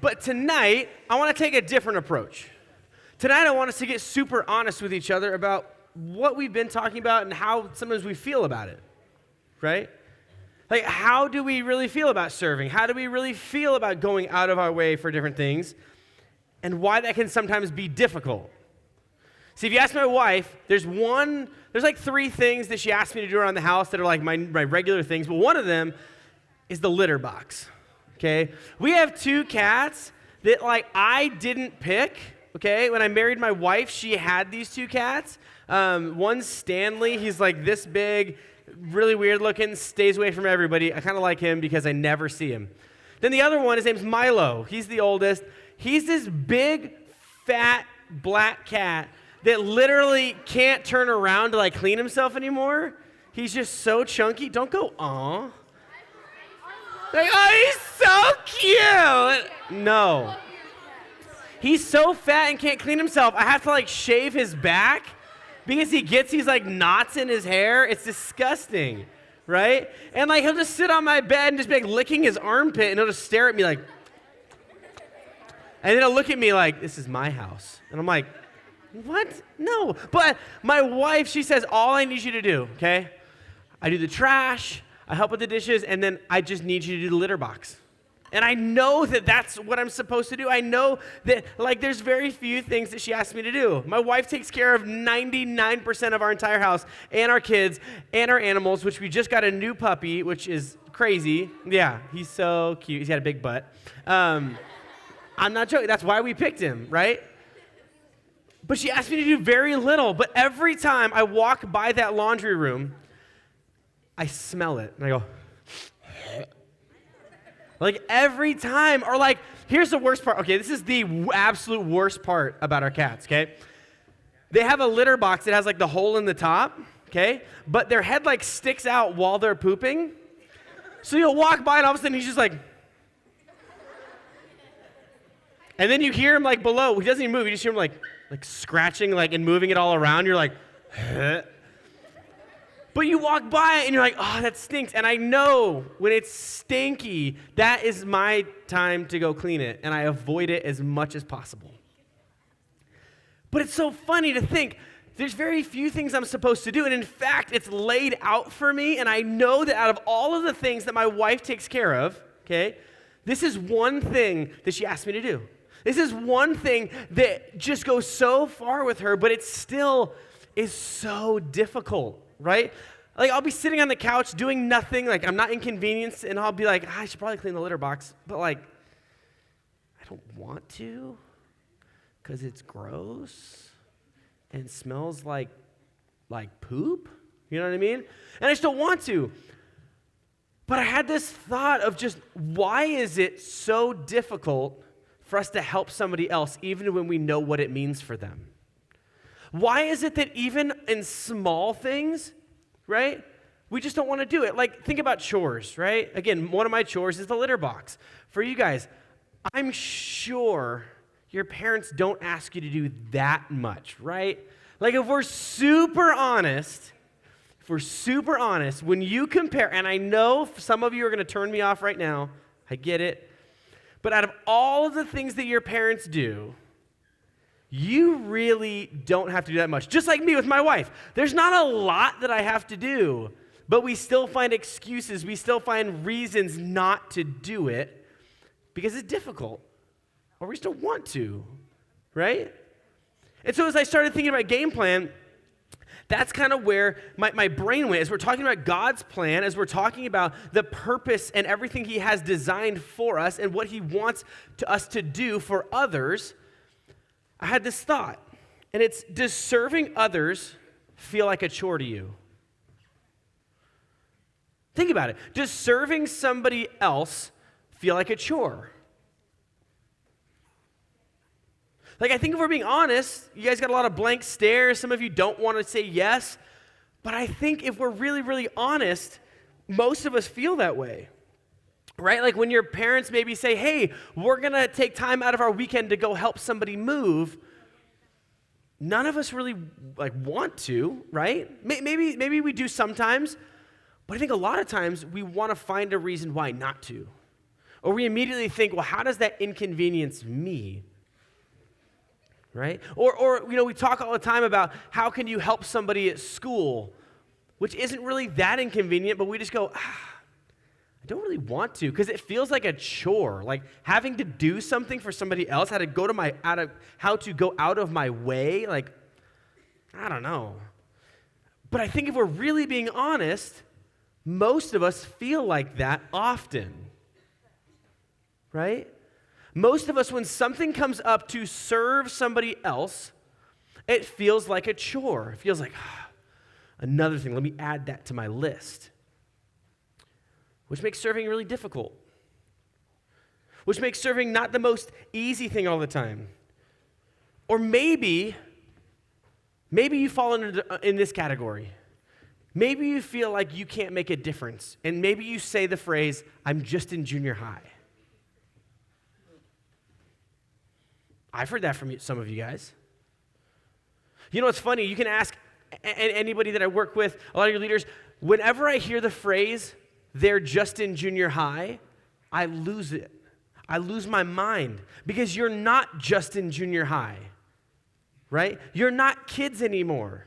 But tonight, I want to take a different approach. Tonight, I want us to get super honest with each other about what we've been talking about and how sometimes we feel about it, right? Like, how do we really feel about serving? How do we really feel about going out of our way for different things? And why that can sometimes be difficult. See, if you ask my wife, there's like 3 things that she asks me to do around the house that are like my regular things, but one of them is the litter box, okay? We have 2 cats that, like, I didn't pick, okay? When I married my wife, she had these 2 cats. One's Stanley. He's like this big, really weird looking, stays away from everybody. I kind of like him because I never see him. Then the other one, his name's Milo. He's the oldest. He's this big, fat, black cat that literally can't turn around to like clean himself anymore. He's just so chunky. Don't go, aw. Like, oh, he's so cute. No. He's so fat and can't clean himself. I have to like shave his back because he gets these like knots in his hair. It's disgusting, right? And like he'll just sit on my bed and just be like licking his armpit and he'll just stare at me like, and then he'll look at me like, this is my house. And I'm like, what? No. But my wife, she says, all I need you to do, okay? I do the trash, I help with the dishes, and then I just need you to do the litter box. And I know that that's what I'm supposed to do. I know that, like, there's very few things that she asks me to do. My wife takes care of 99% of our entire house and our kids and our animals, which we just got a new puppy, which is crazy. Yeah, he's so cute. He's got a big butt. I'm not joking. That's why we picked him, right? But she asked me to do very little. But every time I walk by that laundry room, I smell it. And I go, like every time. Or like, here's the worst part. Okay, this is the absolute worst part about our cats, okay? They have a litter box that has like the hole in the top, okay? But their head like sticks out while they're pooping. So you'll walk by and all of a sudden he's just like, and then you hear him like below. He doesn't even move. You just hear him like scratching like and moving it all around. You're like, huh? But you walk by and you're like, oh, that stinks. And I know when it's stinky, that is my time to go clean it. And I avoid it as much as possible. But it's so funny to think there's very few things I'm supposed to do. And in fact, it's laid out for me. And I know that out of all of the things that my wife takes care of, okay, this is one thing that she asked me to do. This is one thing that just goes so far with her, but it still is so difficult, right? Like, I'll be sitting on the couch doing nothing, like, I'm not inconvenienced, and I'll be like, I should probably clean the litter box, but, like, I don't want to because it's gross and smells like poop, you know what I mean? And I just don't want to. But I had this thought of just, why is it so difficult for us to help somebody else, even when we know what it means for them? Why is it that even in small things, right, we just don't want to do it? Like, think about chores, right? Again, one of my chores is the litter box. For you guys, I'm sure your parents don't ask you to do that much, right? Like, if we're super honest, when you compare, and I know some of you are going to turn me off right now, I get it, but out of all of the things that your parents do, you really don't have to do that much. Just like me with my wife. There's not a lot that I have to do, but we still find excuses. We still find reasons not to do it because it's difficult, or we just don't want to, right? And so as I started thinking about game plan, that's kind of where my brain went. As we're talking about God's plan, as we're talking about the purpose and everything he has designed for us and what he wants us to do for others, I had this thought. And it's, does serving others feel like a chore to you? Think about it. Does serving somebody else feel like a chore? Like, I think if we're being honest, you guys got a lot of blank stares. Some of you don't want to say yes. But I think if we're really, really honest, most of us feel that way, right? Like when your parents maybe say, hey, we're going to take time out of our weekend to go help somebody move. None of us really want to, right? Maybe we do sometimes. But I think a lot of times we want to find a reason why not to. Or we immediately think, well, how does that inconvenience me? Right? Or we talk all the time about how can you help somebody at school, which isn't really that inconvenient, but we just go, I don't really want to, because it feels like a chore, like having to do something for somebody else, how to go out of my way, like, I don't know. But I think if we're really being honest, most of us feel like that often, right? Most of us, when something comes up to serve somebody else, it feels like a chore. It feels like, another thing, let me add that to my list. Which makes serving really difficult. Which makes serving not the most easy thing all the time. Or maybe you fall in this category. Maybe you feel like you can't make a difference. And maybe you say the phrase, I'm just in junior high. I've heard that from some of you guys. You know what's funny? You can ask anybody that I work with, a lot of your leaders, whenever I hear the phrase, they're just in junior high, I lose it. I lose my mind because you're not just in junior high, right? You're not kids anymore.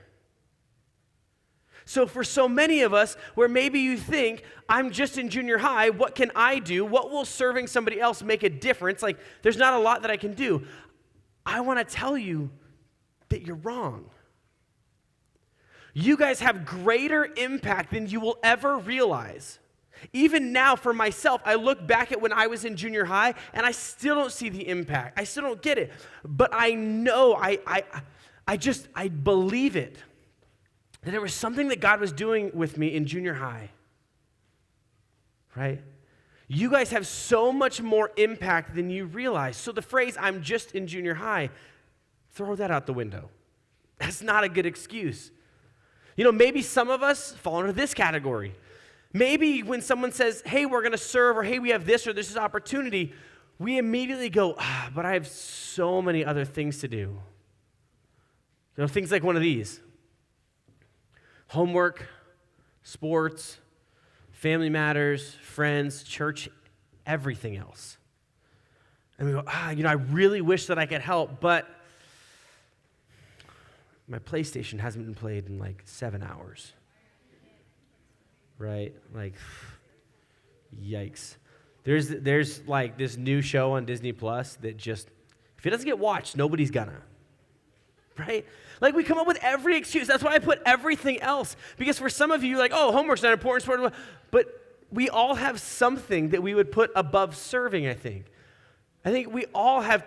So for so many of us, where maybe you think, I'm just in junior high, what can I do? What will serving somebody else make a difference? Like, there's not a lot that I can do. I want to tell you that you're wrong. You guys have greater impact than you will ever realize. Even now, for myself, I look back at when I was in junior high, and I still don't see the impact. I still don't get it. But I know, I believe it, that there was something that God was doing with me in junior high, right? You guys have so much more impact than you realize. So the phrase, I'm just in junior high, throw that out the window. That's not a good excuse. Maybe some of us fall into this category. Maybe when someone says, hey, we're going to serve, or hey, we have this, or this is opportunity, we immediately go, but I have so many other things to do. Things like one of these. Homework, sports, family matters, friends, church, everything else. And we go, I really wish that I could help, but my PlayStation hasn't been played in like 7 hours. Right? Like, yikes. There's like this new show on Disney Plus that just, if it doesn't get watched, nobody's gonna. Right? Like, we come up with every excuse. That's why I put everything else. Because for some of you, like, homework's not important, but we all have something that we would put above serving, I think. I think we all have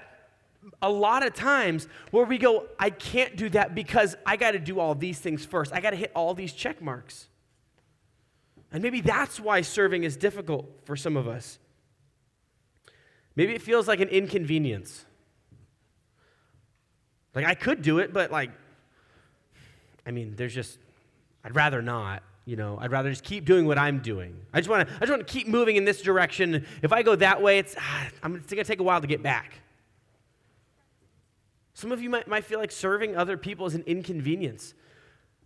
a lot of times where we go, I can't do that because I got to do all these things first. I got to hit all these check marks. And maybe that's why serving is difficult for some of us. Maybe it feels like an inconvenience. Like, I could do it, but I'd rather not, I'd rather just keep doing what I'm doing. I just want to keep moving in this direction. If I go that way, it's going to take a while to get back. Some of you might feel like serving other people is an inconvenience.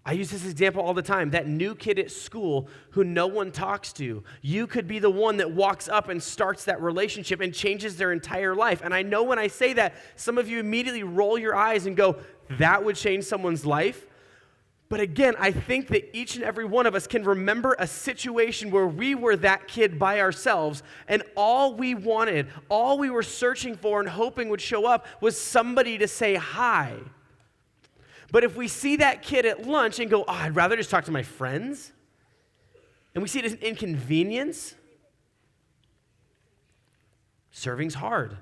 I use this example all the time. That new kid at school who no one talks to, you could be the one that walks up and starts that relationship and changes their entire life. And I know when I say that, some of you immediately roll your eyes and go, that would change someone's life. But again, I think that each and every one of us can remember a situation where we were that kid by ourselves, and all we wanted, all we were searching for and hoping would show up was somebody to say hi. But if we see that kid at lunch and go, I'd rather just talk to my friends, and we see it as an inconvenience, serving's hard.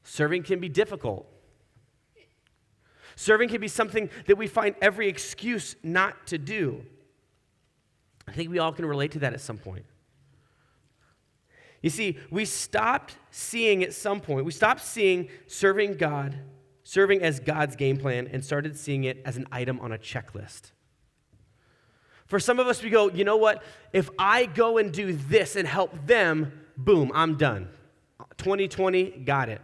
Serving can be difficult. Serving can be something that we find every excuse not to do. I think we all can relate to that at some point. You see, we stopped seeing at some point, we stopped seeing serving as God's game plan, and started seeing it as an item on a checklist. For some of us, we go, you know what? If I go and do this and help them, boom, I'm done. 2020, got it.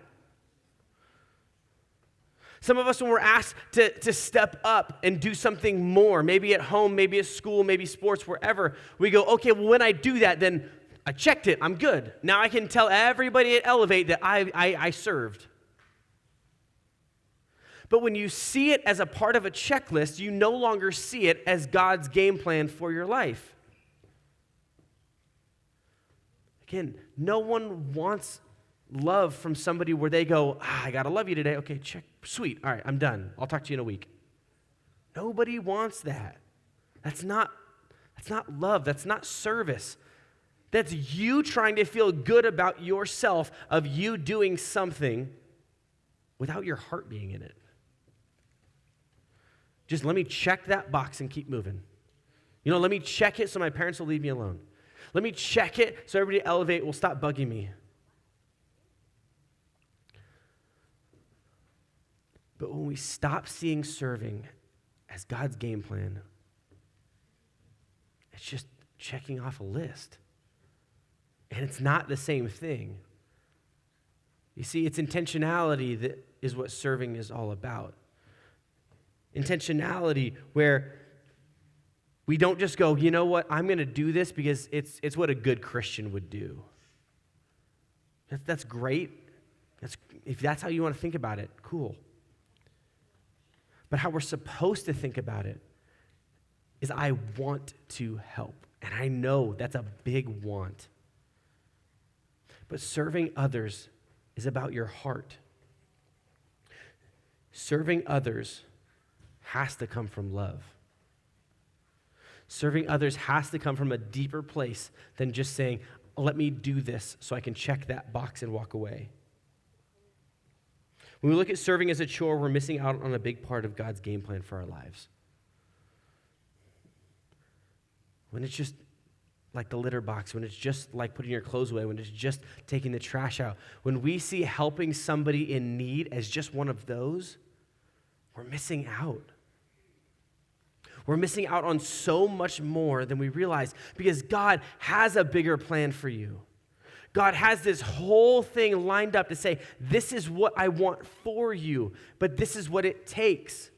Some of us, when we're asked to step up and do something more, maybe at home, maybe at school, maybe sports, wherever, we go, okay, well, when I do that, then I checked it. I'm good. Now I can tell everybody at Elevate that I served. But when you see it as a part of a checklist, you no longer see it as God's game plan for your life. Again, no one wants love from somebody where they go, I got to love you today. Okay, check. Sweet. All right, I'm done. I'll talk to you in a week. Nobody wants that. That's not love. That's not service. That's you trying to feel good about yourself of you doing something without your heart being in it. Just let me check that box and keep moving. Let me check it so my parents will leave me alone. Let me check it so everybody at Elevate will stop bugging me. But when we stop seeing serving as God's game plan, it's just checking off a list. And it's not the same thing. You see, it's intentionality that is what serving is all about. Intentionality where we don't just go, you know what, I'm going to do this because it's what a good Christian would do. That's great. If that's how you want to think about it, cool. But how we're supposed to think about it is I want to help. And I know that's a big want. But serving others is about your heart. Serving others has to come from love. Serving others has to come from a deeper place than just saying, let me do this so I can check that box and walk away. When we look at serving as a chore, we're missing out on a big part of God's game plan for our lives. When it's just like the litter box, when it's just like putting your clothes away, when it's just taking the trash out, when we see helping somebody in need as just one of those, we're missing out. We're missing out on so much more than we realize because God has a bigger plan for you. God has this whole thing lined up to say, this is what I want for you, but this is what it takes.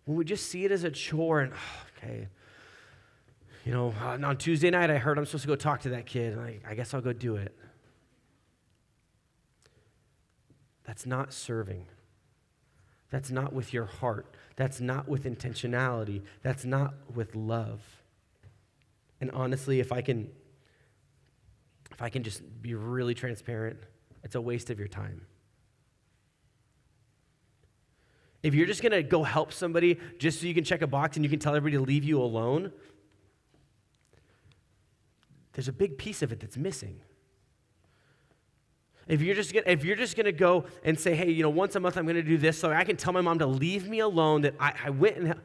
When we just see it as a chore and, okay, on Tuesday night I heard I'm supposed to go talk to that kid, and I guess I'll go do it. That's not serving. That's not with your heart. That's not with intentionality. That's not with love. And honestly, if I can just be really transparent, it's a waste of your time. If you're just going to go help somebody just so you can check a box and you can tell everybody to leave you alone, there's a big piece of it that's missing. If you're just going to go and say, hey, once a month I'm going to do this so I can tell my mom to leave me alone, that I went and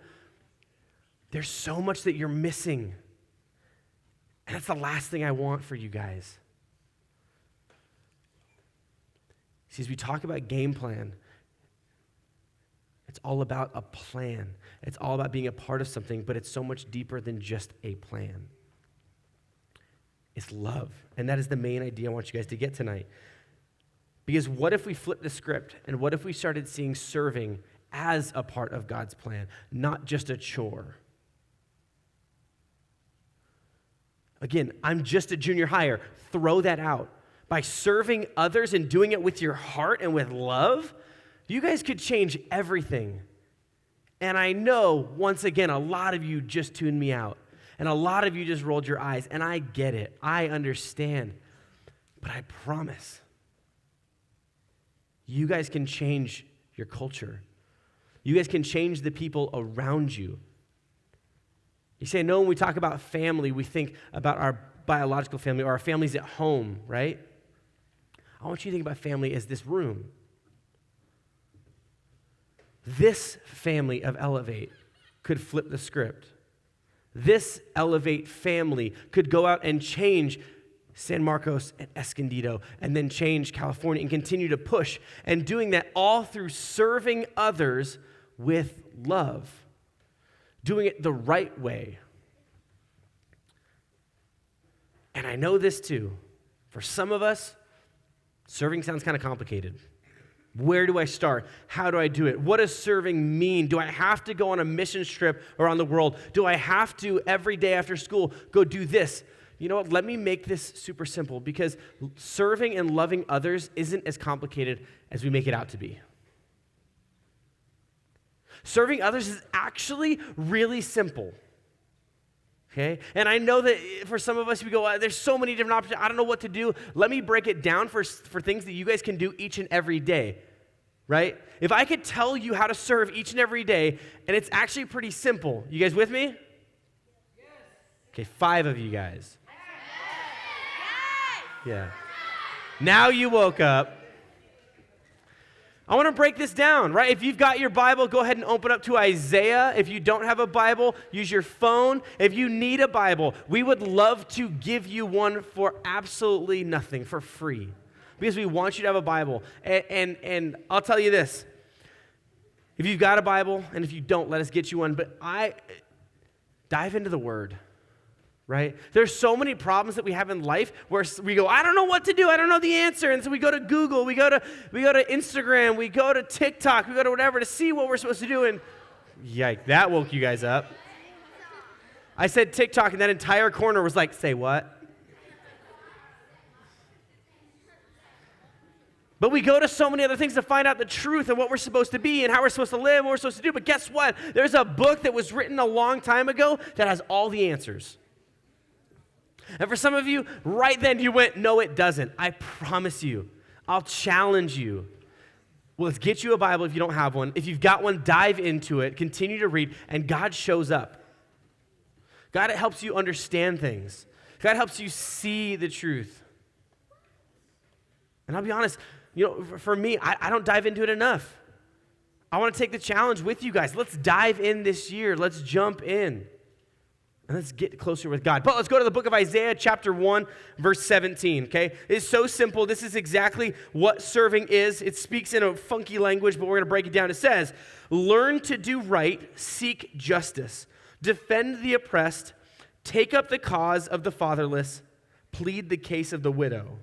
there's so much that you're missing. And that's the last thing I want for you guys. See, as we talk about game plan, it's all about a plan. It's all about being a part of something, but it's so much deeper than just a plan. It's love. And that is the main idea I want you guys to get tonight. Because what if we flipped the script and what if we started seeing serving as a part of God's plan, not just a chore? Again, I'm just a junior hire. Throw that out. By serving others and doing it with your heart and with love, you guys could change everything. And I know, once again, a lot of you just tuned me out. And a lot of you just rolled your eyes. And I get it. I understand. But I promise, you guys can change your culture. You guys can change the people around you. You say, no, when we talk about family, we think about our biological family or our families at home, right? I want you to think about family as this room. This family of Elevate could flip the script. This Elevate family could go out and change San Marcos and Escondido and then change California and continue to push, and doing that all through serving others with love, doing it the right way. And I know this too. For some of us, serving sounds kind of complicated. Where do I start? How do I do it? What does serving mean? Do I have to go on a mission trip around the world? Do I have to, every day after school, go do this? you know what, let me make this super simple because serving and loving others isn't as complicated as we make it out to be. Serving others is actually really simple. Okay? And I know that for some of us, we go, there's so many different options. I don't know what to do. Let me break it down for things that you guys can do each and every day. Right? If I could tell you how to serve each and every day, and it's actually pretty simple. You guys with me? Yes. Okay, 5 of you guys. Yes. Yeah. Now you woke up. I want to break this down, right? If you've got your Bible, go ahead and open up to Isaiah. If you don't have a Bible, use your phone. If you need a Bible, we would love to give you one for absolutely nothing, for free. Because we want you to have a Bible. And I'll tell you this. If you've got a Bible, and if you don't, let us get you one. But dive into the Word, right? There's so many problems that we have in life where we go, I don't know what to do. I don't know the answer. And so we go to Google, we go to Instagram, we go to TikTok, we go to whatever to see what we're supposed to do. And yike, that woke you guys up. I said TikTok, and that entire corner was like, say what? But we go to so many other things to find out the truth of what we're supposed to be and how we're supposed to live and what we're supposed to do. But guess what? There's a book that was written a long time ago that has all the answers. And for some of you, right then you went, no, it doesn't. I promise you. I'll challenge you. Well, let's get you a Bible if you don't have one. If you've got one, dive into it, continue to read, and God shows up. God helps you understand things. God helps you see the truth. And I'll be honest, for me, I don't dive into it enough. I want to take the challenge with you guys. Let's dive in this year. Let's jump in. And let's get closer with God. But let's go to the book of Isaiah, chapter 1, verse 17, okay? It's so simple. This is exactly what serving is. It speaks in a funky language, but we're going to break it down. It says, learn to do right, seek justice, defend the oppressed, take up the cause of the fatherless, plead the case of the widow.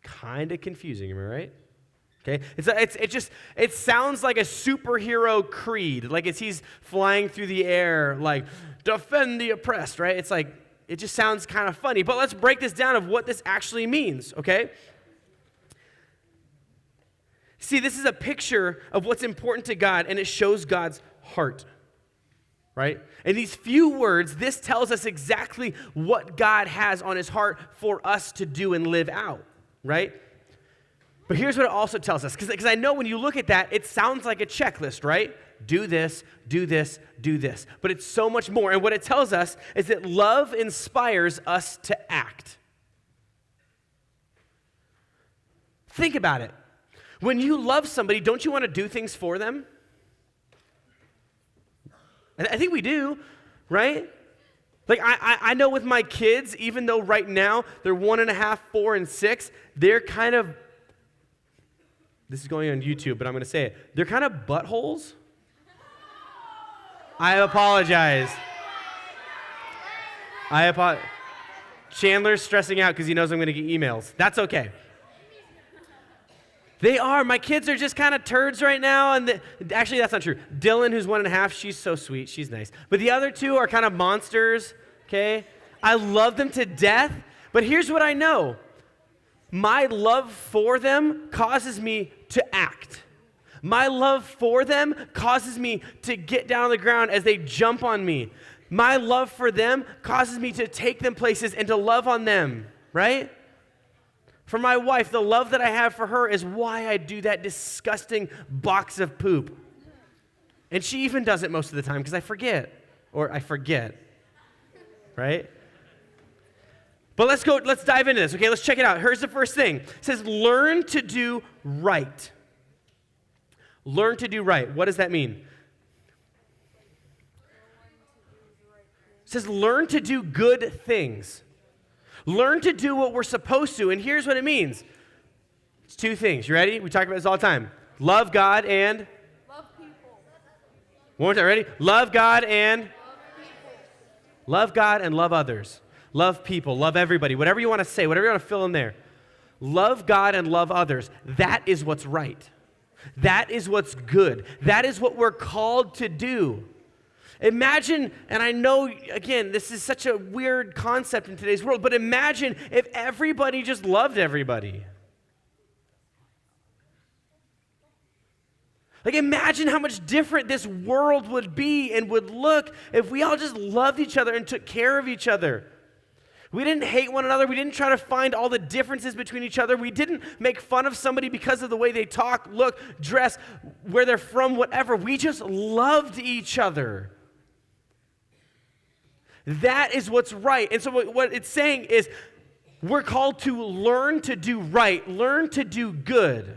Kind of confusing, am I right? Okay, it sounds like a superhero creed, like he's flying through the air, like defend the oppressed, right? It's like it just sounds kind of funny. But let's break this down of what this actually means, okay? See, this is a picture of what's important to God, and it shows God's heart, right? In these few words, this tells us exactly what God has on his heart for us to do and live out. Right? But here's what it also tells us, because I know when you look at that, it sounds like a checklist, right? Do this, do this, do this. But it's so much more. And what it tells us is that love inspires us to act. Think about it. When you love somebody, don't you want to do things for them? I think we do, right? Like, I know with my kids, even though right now they're 1.5, 4, and 6, they're kind of, this is going on YouTube, but I'm going to say it, they're kind of buttholes. I apologize. Chandler's stressing out because he knows I'm going to get emails. That's okay. They are. My kids are just kind of turds right now. And actually, that's not true. Dylan, who's 1.5, she's so sweet. She's nice. But the other 2 are kind of monsters, okay? I love them to death. But here's what I know. My love for them causes me to act. My love for them causes me to get down on the ground as they jump on me. My love for them causes me to take them places and to love on them, right? For my wife, the love that I have for her is why I do that disgusting box of poop. And she even does it most of the time because I forget, right? But let's dive into this, okay? Let's check it out. Here's the first thing. It says, learn to do right. Learn to do right. What does that mean? It says, learn to do good things. Learn to do what we're supposed to, and here's what it means. It's 2 things. You ready? We talk about this all the time. Love God and? Love people. One more time, ready? Love God and? Love God and love others. Love people, love everybody, whatever you want to say, whatever you want to fill in there. Love God and love others. That is what's right. That is what's good. That is what we're called to do. Imagine, and I know, again, this is such a weird concept in today's world, but imagine if everybody just loved everybody. Like, imagine how much different this world would be and would look if we all just loved each other and took care of each other. We didn't hate one another. We didn't try to find all the differences between each other. We didn't make fun of somebody because of the way they talk, look, dress, where they're from, whatever. We just loved each other. That is what's right. And so what it's saying is we're called to learn to do right, learn to do good.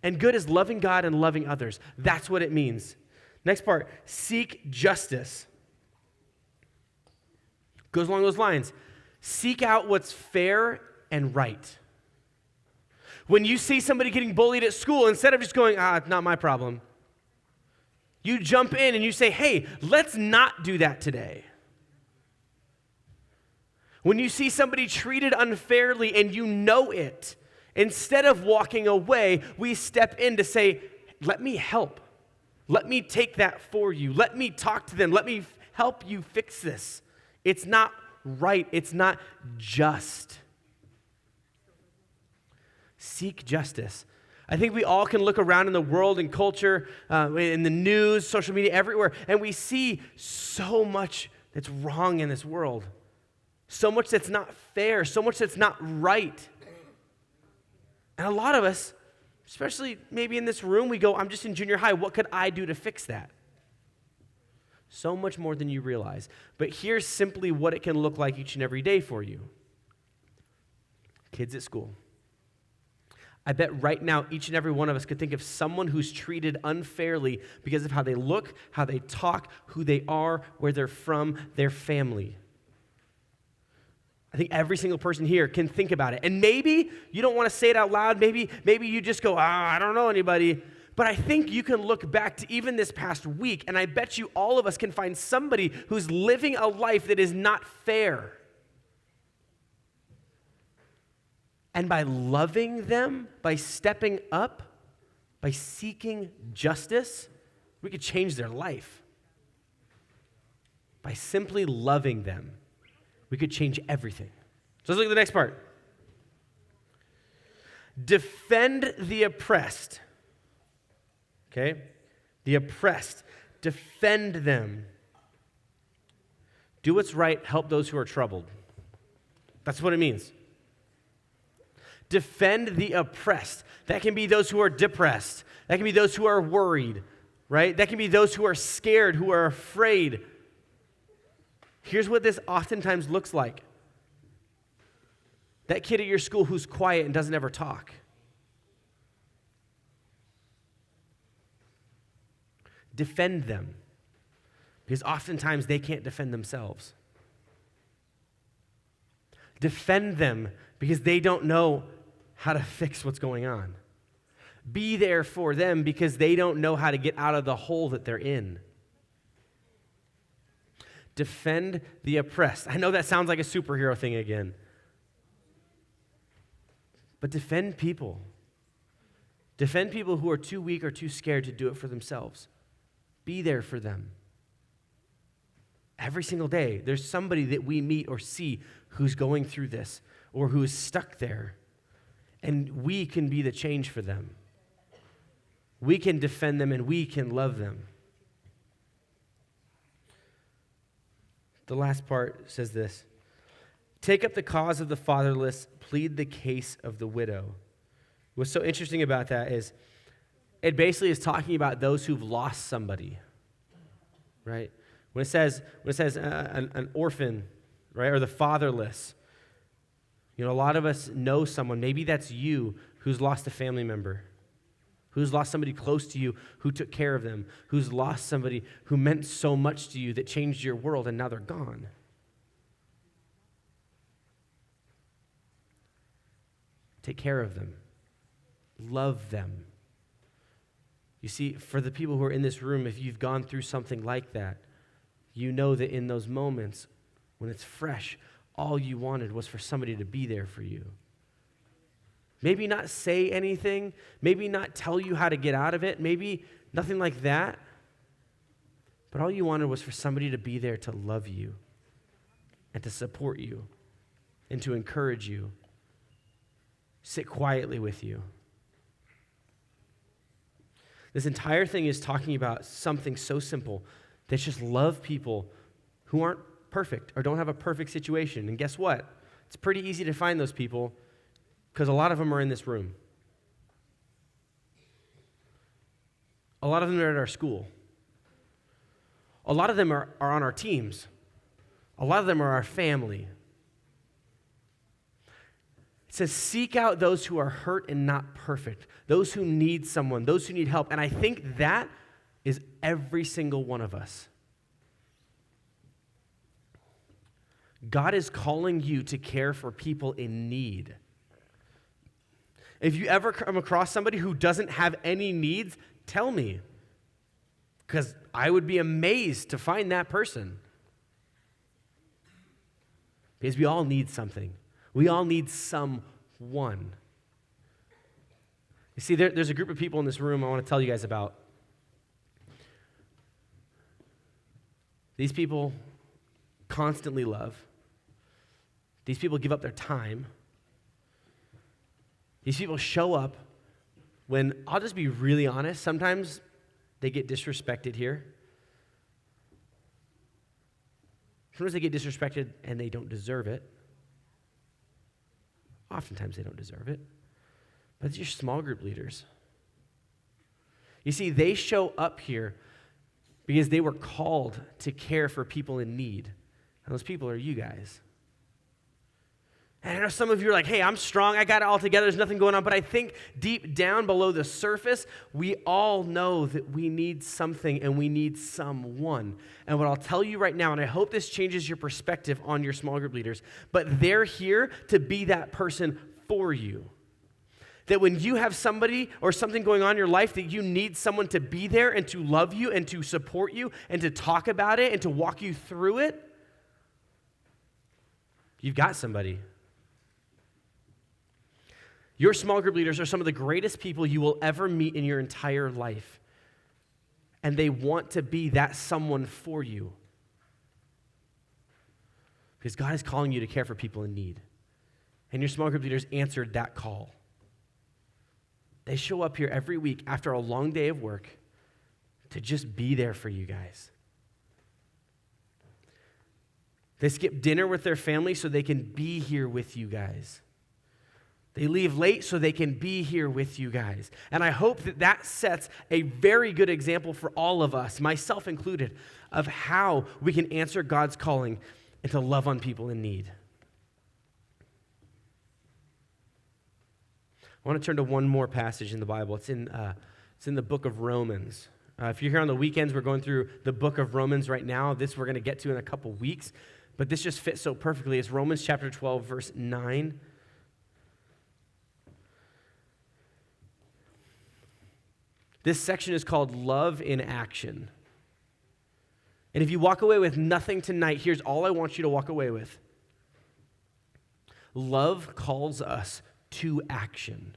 And good is loving God and loving others. That's what it means. Next part, seek justice. Goes along those lines. Seek out what's fair and right. When you see somebody getting bullied at school, instead of just going, it's not my problem, you jump in and you say, hey, let's not do that today. When you see somebody treated unfairly and you know it, instead of walking away, we step in to say, let me help. Let me take that for you. Let me talk to them. Let me help you fix this. It's not right. It's not just. Seek justice. I think we all can look around in the world and culture, in the news, social media, everywhere, and we see so much that's wrong in this world. So much that's not fair. So much that's not right. And a lot of us, especially maybe in this room, we go, I'm just in junior high. What could I do to fix that? So much more than you realize. But here's simply what it can look like each and every day for you. Kids at school. I bet right now each and every one of us could think of someone who's treated unfairly because of how they look, how they talk, who they are, where they're from, their family. I think every single person here can think about it. And maybe you don't want to say it out loud. Maybe you just go, I don't know anybody. But I think you can look back to even this past week, and I bet you all of us can find somebody who's living a life that is not fair. And by loving them, by stepping up, by seeking justice, we could change their life. By simply loving them, we could change everything. So let's look at the next part. Defend the oppressed. Okay? The oppressed. Defend them. Do what's right. Help those who are troubled. That's what it means. Defend the oppressed. That can be those who are depressed. That can be those who are worried, right? That can be those who are scared, who are afraid. Here's what this oftentimes looks like. That kid at your school who's quiet and doesn't ever talk. Defend them. Because oftentimes they can't defend themselves. Defend them because they don't know how to fix what's going on. Be there for them because they don't know how to get out of the hole that they're in. Defend the oppressed. I know that sounds like a superhero thing again. But defend people. Defend people who are too weak or too scared to do it for themselves. Be there for them. Every single day, there's somebody that we meet or see who's going through this or who is stuck there. And we can be the change for them. We can defend them and we can love them. The last part says this. Take up the cause of the fatherless, plead the case of the widow. What's so interesting about that is it basically is talking about those who've lost somebody, right? When it says an orphan, right, or the fatherless, you know, a lot of us know someone, maybe that's you, who's lost a family member, who's lost somebody close to you who took care of them, who's lost somebody who meant so much to you that changed your world, and now they're gone. Take care of them. Love them. You see, for the people who are in this room, if you've gone through something like that, you know that in those moments, when it's fresh, all you wanted was for somebody to be there for you. Maybe not say anything, maybe not tell you how to get out of it, maybe nothing like that, but all you wanted was for somebody to be there to love you and to support you and to encourage you, sit quietly with you. This entire thing is talking about something so simple that's just love people who aren't perfect or don't have a perfect situation. And guess what? It's pretty easy to find those people because a lot of them are in this room. A lot of them are at our school. A lot of them are on our teams. A lot of them are our family. It says, seek out those who are hurt and not perfect, those who need someone, those who need help. And I think that is every single one of us. God is calling you to care for people in need. If you ever come across somebody who doesn't have any needs, tell me, because I would be amazed to find that person. Because we all need something. We all need someone. You see, there's a group of people in this room I want to tell you guys about. These people constantly love. These people give up their time. These people show up when, I'll just be really honest, sometimes they get disrespected here. Sometimes they get disrespected and they don't deserve it. Oftentimes they don't deserve it. But it's your small group leaders. You see, they show up here because they were called to care for people in need. And those people are you guys. And I know some of you are like, hey, I'm strong, I got it all together, there's nothing going on. But I think deep down below the surface, we all know that we need something and we need someone. And what I'll tell you right now, and I hope this changes your perspective on your small group leaders, but they're here to be that person for you. That when you have somebody or something going on in your life, that you need someone to be there and to love you and to support you and to talk about it and to walk you through it, you've got somebody. Your small group leaders are some of the greatest people you will ever meet in your entire life. And they want to be that someone for you. Because God is calling you to care for people in need. And your small group leaders answered that call. They show up here every week after a long day of work to just be there for you guys. They skip dinner with their family so they can be here with you guys. They leave late so they can be here with you guys. And I hope that that sets a very good example for all of us, myself included, of how we can answer God's calling and to love on people in need. I want to turn to one more passage in the Bible. It's in the book of Romans. If you're here on the weekends, we're going through the book of Romans right now. This we're going to get to in a couple weeks. But this just fits so perfectly. It's Romans chapter 12, verse 9. This section is called Love in Action. And if you walk away with nothing tonight, here's all I want you to walk away with. Love calls us to action.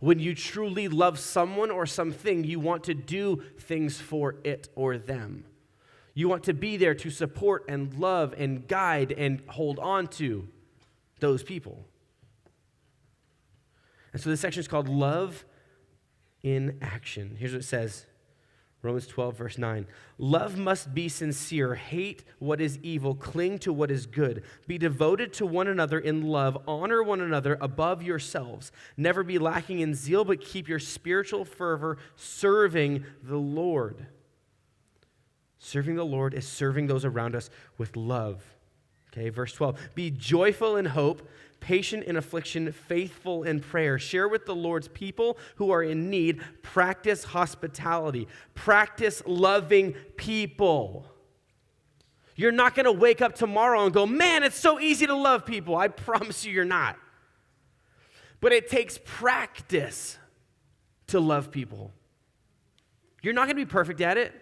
When you truly love someone or something, you want to do things for it or them. You want to be there to support and love and guide and hold on to those people. And so this section is called Love in Action. Here's what it says. Romans 12, verse 9. Love must be sincere. Hate what is evil. Cling to what is good. Be devoted to one another in love. Honor one another above yourselves. Never be lacking in zeal, but keep your spiritual fervor serving the Lord. Serving the Lord is serving those around us with love. Okay, verse 12. Be joyful in hope, patient in affliction, faithful in prayer. Share with the Lord's people who are in need. Practice hospitality. Practice loving people. You're not going to wake up tomorrow and go, man, it's so easy to love people. I promise you, you're not. But it takes practice to love people. You're not going to be perfect at it.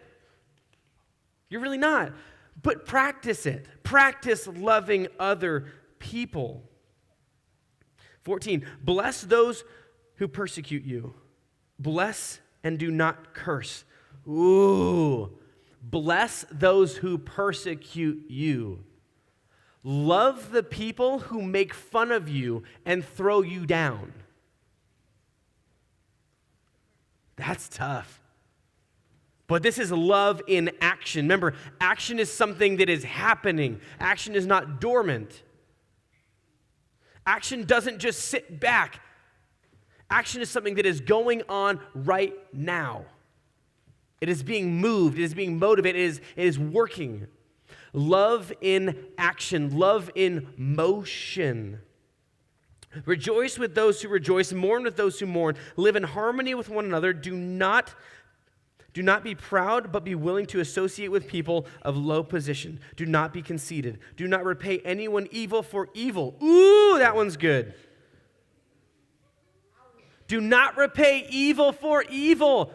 You're really not. But practice it. Practice loving other people. 14, bless those who persecute you. Bless and do not curse. Ooh, Bless those who persecute you. Love the people who make fun of you and throw you down. That's tough. But this is love in action. Remember, action is something that is happening. Action is not dormant. Action doesn't just sit back. Action is something that is going on right now. It is being moved. It is being motivated. It is working. Love in action. Love in motion. Rejoice with those who rejoice. Mourn with those who mourn. Live in harmony with one another. Do not be proud, but be willing to associate with people of low position. Do not be conceited. Do not repay anyone evil for evil. Ooh, that one's good. Do not repay evil for evil.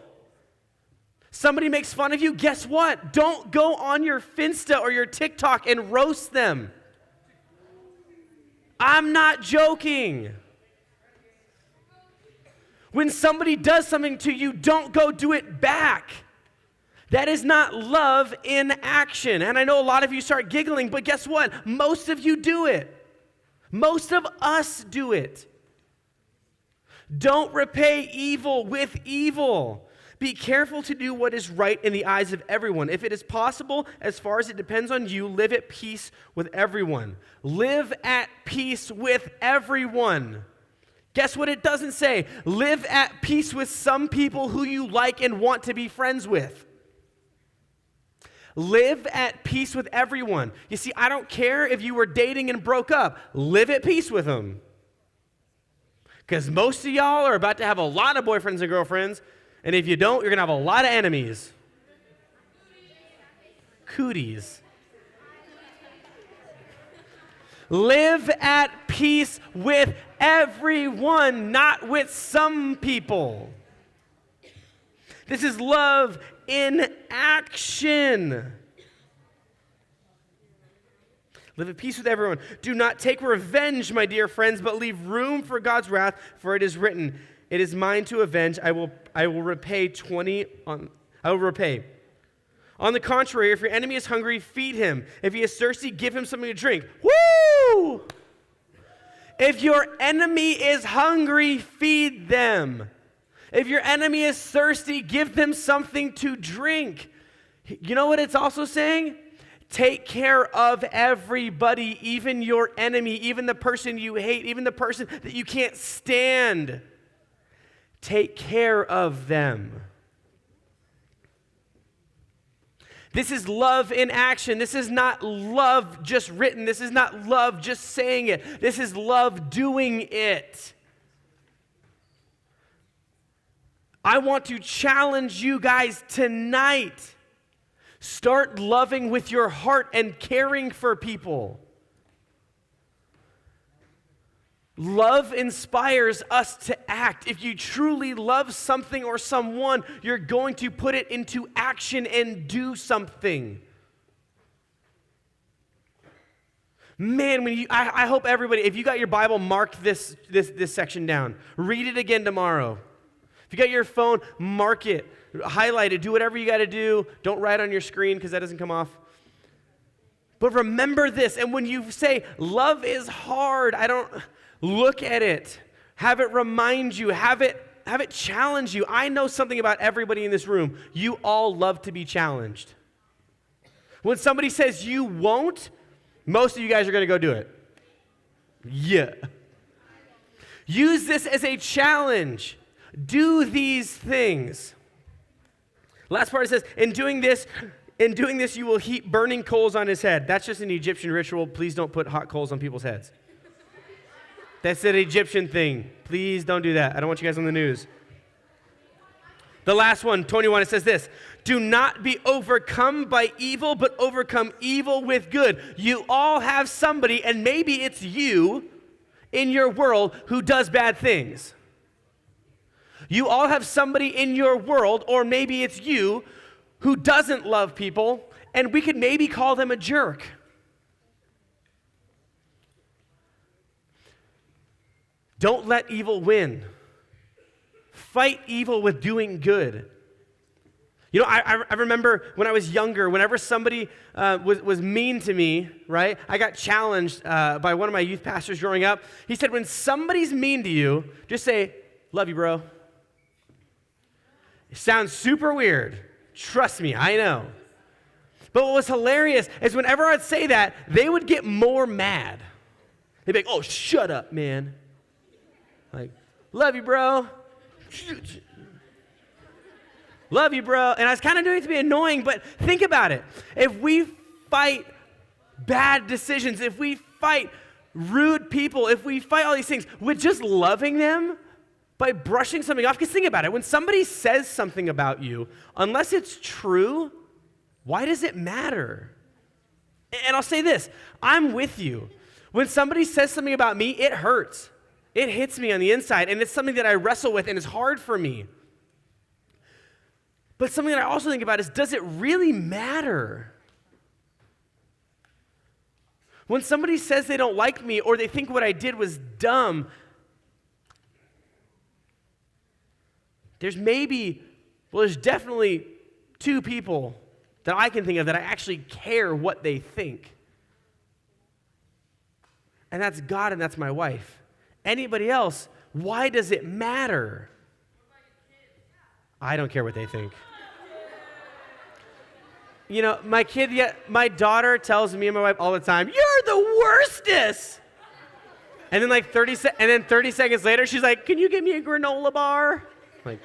Somebody makes fun of you, guess what? Don't go on your Finsta or your TikTok and roast them. I'm not joking. When somebody does something to you, don't go do it back. That is not love in action. And I know a lot of you start giggling, but guess what? Most of you do it. Most of us do it. Don't repay evil with evil. Be careful to do what is right in the eyes of everyone. If it is possible, as far as it depends on you, live at peace with everyone. Live at peace with everyone. Guess what it doesn't say? Live at peace with some people who you like and want to be friends with. Live at peace with everyone. You see, I don't care if you were dating and broke up. Live at peace with them. Because most of y'all are about to have a lot of boyfriends and girlfriends, and if you don't, you're going to have a lot of enemies. Cooties. Live at peace with everyone, not with some people. This is love in action. Live at peace with everyone. Do not take revenge, my dear friends, but leave room for God's wrath, for it is written, "It is mine to avenge. I will repay 20 on I will repay." On the contrary, if your enemy is hungry, feed him. If he is thirsty, give him something to drink. Woo! If your enemy is hungry, feed them. If your enemy is thirsty, give them something to drink. You know what it's also saying? Take care of everybody, even your enemy, even the person you hate, even the person that you can't stand. Take care of them. This is love in action. This is not love just written. This is not love just saying it. This is love doing it. I want to challenge you guys tonight. Start loving with your heart and caring for people. Love inspires us to act. If you truly love something or someone, you're going to put it into action and do something. Man, I hope everybody, if you got your Bible, mark this section down. Read it again tomorrow. If you got your phone, mark it, highlight it, do whatever you got to do. Don't write on your screen because that doesn't come off. But remember this, and when you say, love is hard, look at it. Have it remind you. Have it challenge you. I know something about everybody in this room. You all love to be challenged. When somebody says you won't, most of you guys are going to go do it. Yeah. Use this as a challenge. Do these things. Last part, it says, in doing this, you will heap burning coals on his head. That's just an Egyptian ritual. Please don't put hot coals on people's heads. That's an Egyptian thing. Please don't do that. I don't want you guys on the news. The last one, 21, it says this. Do not be overcome by evil, but overcome evil with good. You all have somebody, and maybe it's you in your world who does bad things. You all have somebody in your world, or maybe it's you, who doesn't love people, and we could maybe call them a jerk. Don't let evil win. Fight evil with doing good. You know, I remember when I was younger, whenever somebody was mean to me, right? I got challenged by one of my youth pastors growing up. He said, when somebody's mean to you, just say, love you, bro. It sounds super weird. Trust me, I know. But what was hilarious is whenever I'd say that, they would get more mad. They'd be like, oh, shut up, man. Like, love you, bro. Love you, bro. And I was kind of doing it to be annoying, but think about it. If we fight bad decisions, if we fight rude people, if we fight all these things with just loving them by brushing something off, because think about it. When somebody says something about you, unless it's true, why does it matter? And I'll say this, I'm with you. When somebody says something about me, it hurts. It hits me on the inside, and it's something that I wrestle with, and it's hard for me. But something that I also think about is, does it really matter? When somebody says they don't like me or they think what I did was dumb, there's definitely two people that I can think of that I actually care what they think. And that's God and that's my wife. Anybody else, why does it matter? I don't care what they think. You know, my daughter tells me and my wife all the time, you're the worstest. And then 30 seconds later, she's like, can you get me a granola bar? Like,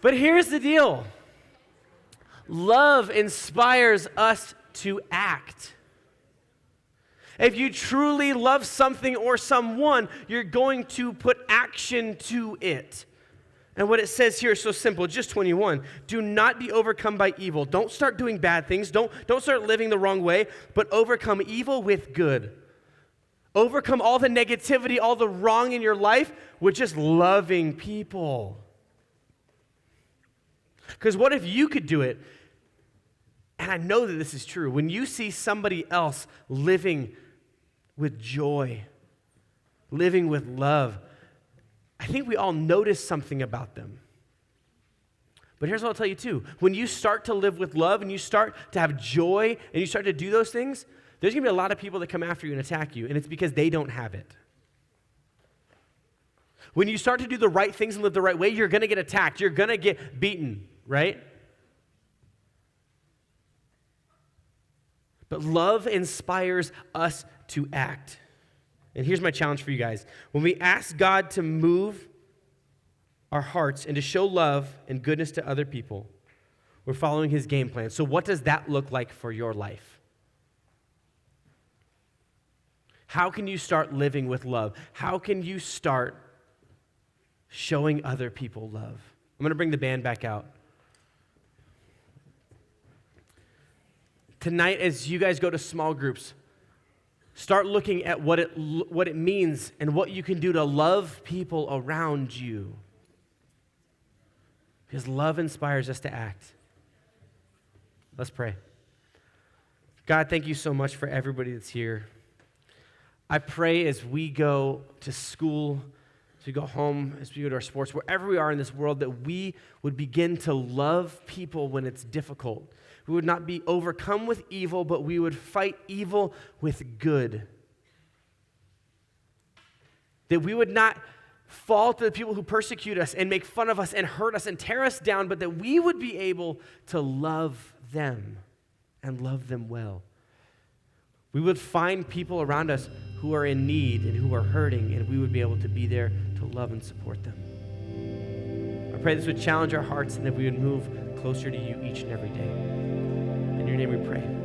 but here's the deal. Love inspires us to act. If you truly love something or someone, you're going to put action to it. And what it says here is so simple, just 21. Do not be overcome by evil. Don't start doing bad things. Don't start living the wrong way, but overcome evil with good. Overcome all the negativity, all the wrong in your life with just loving people. Because what if you could do it? And I know that this is true. When you see somebody else living with joy, living with love, I think we all notice something about them. But here's what I'll tell you too. When you start to live with love and you start to have joy and you start to do those things, there's going to be a lot of people that come after you and attack you, and it's because they don't have it. When you start to do the right things and live the right way, you're going to get attacked. You're going to get beaten, right? But love inspires us to act. And here's my challenge for you guys. When we ask God to move our hearts and to show love and goodness to other people, we're following his game plan. So what does that look like for your life? How can you start living with love? How can you start showing other people love? I'm going to bring the band back out. Tonight, as you guys go to small groups, start looking at what it means and what you can do to love people around you. Because love inspires us to act. Let's pray. God, thank you so much for everybody that's here. I pray as we go to school, as we go home, as we go to our sports, wherever we are in this world, that we would begin to love people when it's difficult. We would not be overcome with evil, but we would fight evil with good. That we would not fall to the people who persecute us and make fun of us and hurt us and tear us down, but that we would be able to love them and love them well. We would find people around us who are in need and who are hurting, and we would be able to be there to love and support them. I pray this would challenge our hearts and that we would move closer to you each and every day. In your name we pray.